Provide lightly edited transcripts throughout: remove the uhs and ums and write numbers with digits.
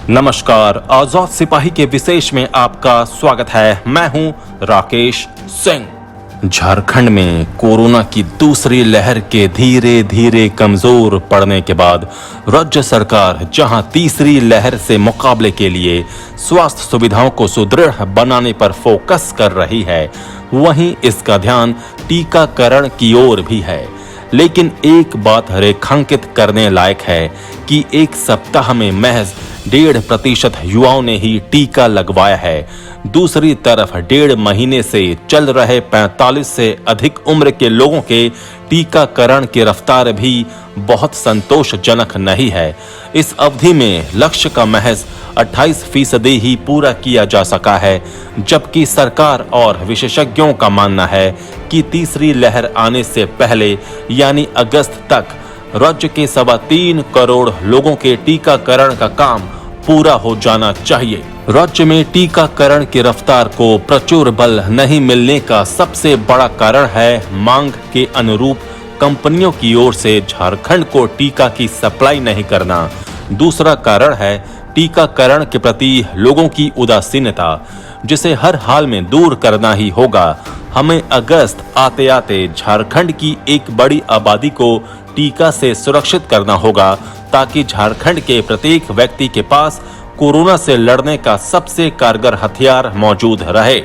नमस्कार, आजाद सिपाही के विशेष में आपका स्वागत है। मैं हूं राकेश सिंह। झारखंड में कोरोना की दूसरी लहर के धीरे धीरे कमजोर पड़ने के बाद राज्य सरकार जहां तीसरी लहर से मुकाबले के लिए स्वास्थ्य सुविधाओं को सुदृढ़ बनाने पर फोकस कर रही है, वहीं इसका ध्यान टीकाकरण की ओर भी है। लेकिन एक बात रेखांकित करने लायक है कि एक सप्ताह में महज 1.5% युवाओं ने ही टीका लगवाया है। दूसरी तरफ 1.5 महीने से चल रहे 45 से अधिक उम्र के लोगों के टीकाकरण की रफ्तार भी बहुत संतोषजनक नहीं है। इस अवधि में लक्ष्य का महज 28% ही पूरा किया जा सका है, जबकि सरकार और विशेषज्ञों का मानना है कि तीसरी लहर आने से पहले यानी अगस्त तक राज्य के 3.25 करोड़ लोगों के टीकाकरण का काम पूरा हो जाना चाहिए। राज्य में टीकाकरण की रफ्तार को प्रचुर बल नहीं मिलने का सबसे बड़ा कारण है मांग के अनुरूप कंपनियों की ओर से झारखंड को टीका की सप्लाई नहीं करना। दूसरा कारण है टीकाकरण के प्रति लोगों की उदासीनता, जिसे हर हाल में दूर करना ही होगा। हमें अगस्त आते आते झारखंड की एक बड़ी आबादी को टीका से सुरक्षित करना होगा, ताकि झारखंड के प्रत्येक व्यक्ति के पास कोरोना से लड़ने का सबसे कारगर हथियार मौजूद रहे।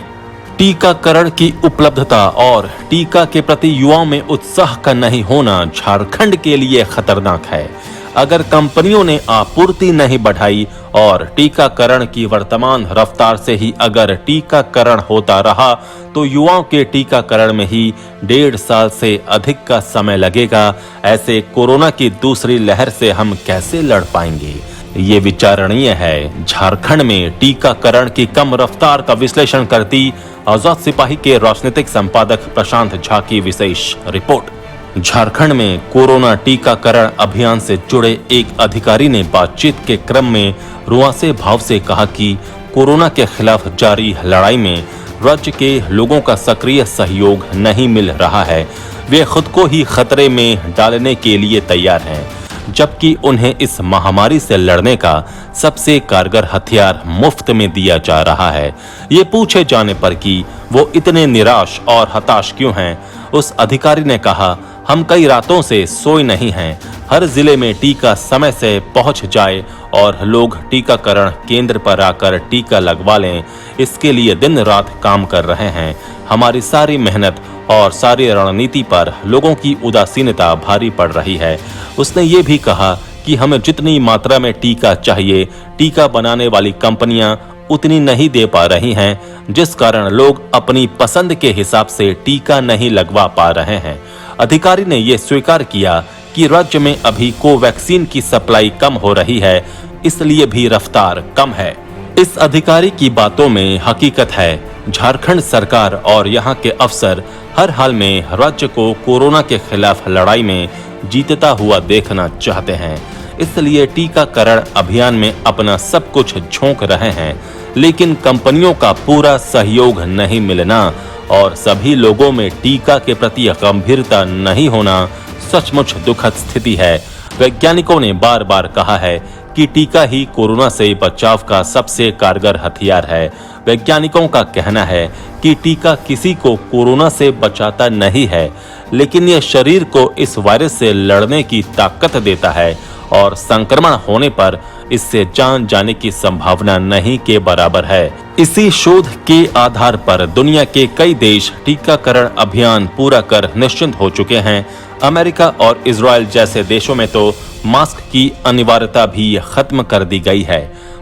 टीकाकरण की उपलब्धता और टीका के प्रति युवाओं में उत्साह का नहीं होना झारखंड के लिए खतरनाक है। अगर कंपनियों ने आपूर्ति नहीं बढ़ाई और टीकाकरण की वर्तमान रफ्तार से ही अगर टीकाकरण होता रहा, तो युवाओं के टीकाकरण में ही 1.5 साल से अधिक का समय लगेगा। ऐसे कोरोना की दूसरी लहर से हम कैसे लड़ पाएंगे, ये विचारणीय है। झारखंड में टीकाकरण की कम रफ्तार का विश्लेषण करती आजाद सिपाही के राजनीतिक संपादक प्रशांत झा की विशेष रिपोर्ट। झारखंड में कोरोना टीकाकरण अभियान से जुड़े एक अधिकारी ने बातचीत के क्रम में रुआंसे भाव से कहा कि कोरोना के खिलाफ जारी लड़ाई में राज्य के लोगों का सक्रिय सहयोग नहीं मिल रहा है। वे खुद को ही खतरे में डालने के लिए तैयार हैं, जबकि उन्हें इस महामारी से लड़ने का सबसे कारगर हथियार मुफ्त में दिया जा रहा है। ये पूछे जाने पर कि वो इतने निराश और हताश क्यों हैं, उस अधिकारी ने कहा, हम कई रातों से सोए नहीं हैं। हर जिले में टीका समय से पहुंच जाए और लोग टीकाकरण केंद्र पर आकर टीका लगवा लें, इसके लिए दिन रात काम कर रहे हैं। हमारी सारी मेहनत और सारी रणनीति पर लोगों की उदासीनता भारी पड़ रही है। उसने ये भी कहा कि हमें जितनी मात्रा में टीका चाहिए, टीका बनाने वाली कंपनियां उतनी नहीं दे पा रही हैं, जिस कारण लोग अपनी पसंद के हिसाब से टीका नहीं लगवा पा रहे हैं। अधिकारी ने यह स्वीकार किया कि राज्य में अभी कोवैक्सीन की सप्लाई कम हो रही है, इसलिए भी रफ्तार कम है। इस अधिकारी की बातों में हकीकत है। झारखंड सरकार और यहाँ के अफसर हर हाल में राज्य को कोरोना के खिलाफ लड़ाई में जीतता हुआ देखना चाहते हैं, इसलिए टीकाकरण अभियान में अपना सब कुछ झोंक रहे हैं। लेकिन कंपनियों का पूरा सहयोग नहीं मिलना और सभी लोगों में टीका के प्रति गंभीरता नहीं होना सचमुच दुखद स्थिति है। वैज्ञानिकों ने बार बार कहा है कि टीका ही कोरोना से बचाव का सबसे कारगर हथियार है। वैज्ञानिकों का कहना है कि टीका किसी को कोरोना से बचाता नहीं है, लेकिन यह शरीर को इस वायरस से लड़ने की ताकत देता है और संक्रमण होने पर इससे जान जाने की संभावना नहीं के बराबर है। इसी शोध के आधार पर दुनिया के कई देश टीकाकरण अभियान पूरा कर निश्चिंत हो चुके हैं। अमेरिका और इजराइल जैसे देशों में तो मास्क की अनिवार्यता भी खत्म कर दी गई है।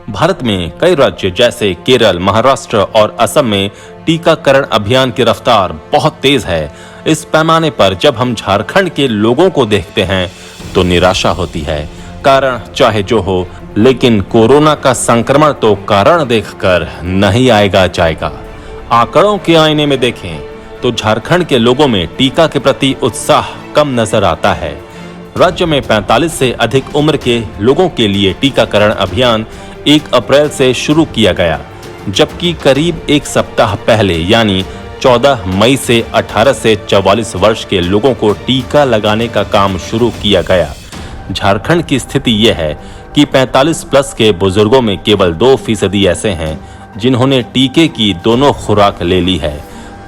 भारत में कई राज्य जैसे केरल, महाराष्ट्र और असम में टीकाकरण अभियान की रफ्तार बहुत तेज है। इस पैमाने पर जब हम झारखंड के लोगों को देखते हैं तो निराशा होती है। कारण चाहे जो हो, लेकिन कोरोना का संक्रमण तो कारण देखकर नहीं आएगा जाएगा। आंकड़ों के आईने में देखें तो झारखंड के लोगों में टीका के प्रति उत्साह कम नजर आता है। राज्य में 45 से अधिक उम्र के लोगों के लिए टीकाकरण अभियान 1 अप्रैल से शुरू किया गया, जबकि करीब एक सप्ताह पहले यानी 14 मई से 18 से 44 वर्ष के लोगों को टीका लगाने का काम शुरू किया गया। झारखंड की स्थिति यह है कि 45 प्लस के बुजुर्गों में केवल 2% ऐसे हैं जिन्होंने टीके की दोनों खुराक ले ली है।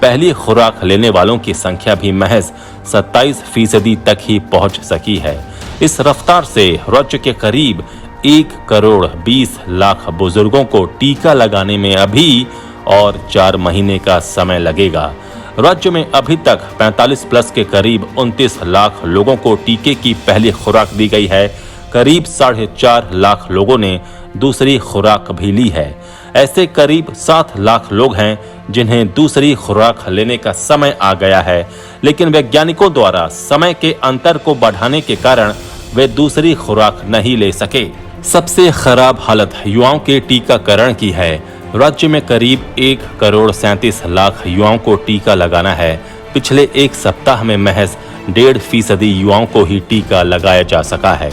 पहली खुराक लेने वालों की संख्या भी महज 27% तक ही पहुंच सकी है। इस रफ्तार से राज्य के करीब 1,20,00,000 बुजुर्गों को टीका लगाने में अभी और 4 महीने का समय लगेगा। राज्य में अभी तक 45 प्लस के करीब 29 लाख लोगों को टीके की पहली खुराक दी गई है। करीब 4.5 लाख लोगों ने दूसरी खुराक भी ली है। ऐसे करीब 7 लाख लोग हैं जिन्हें दूसरी खुराक लेने का समय आ गया है, लेकिन वैज्ञानिकों द्वारा समय के अंतर को बढ़ाने के कारण वे दूसरी खुराक नहीं ले सके। सबसे खराब हालत युवाओं के टीकाकरण की है। राज्य में करीब 1,37,00,000 युवाओं को टीका लगाना है। पिछले एक सप्ताह में महज 1.5% युवाओं को ही टीका लगाया जा सका है।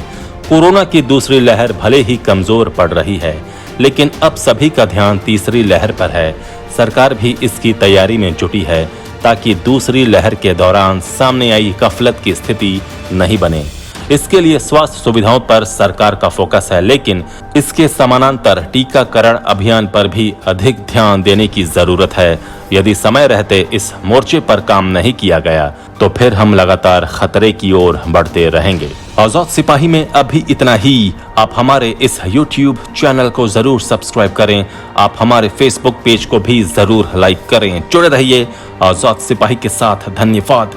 कोरोना की दूसरी लहर भले ही कमजोर पड़ रही है, लेकिन अब सभी का ध्यान तीसरी लहर पर है। सरकार भी इसकी तैयारी में जुटी है ताकि दूसरी लहर के दौरान सामने आई गफलत की स्थिति नहीं बने। इसके लिए स्वास्थ्य सुविधाओं पर सरकार का फोकस है, लेकिन इसके समानांतर टीकाकरण अभियान पर भी अधिक ध्यान देने की जरूरत है। यदि समय रहते इस मोर्चे पर काम नहीं किया गया तो फिर हम लगातार खतरे की ओर बढ़ते रहेंगे। आजाद सिपाही में अभी इतना ही। आप हमारे इस YouTube चैनल को जरूर सब्सक्राइब करें। आप हमारे Facebook पेज को भी जरूर लाइक करें। जुड़े रहिए आजाद सिपाही के साथ। धन्यवाद।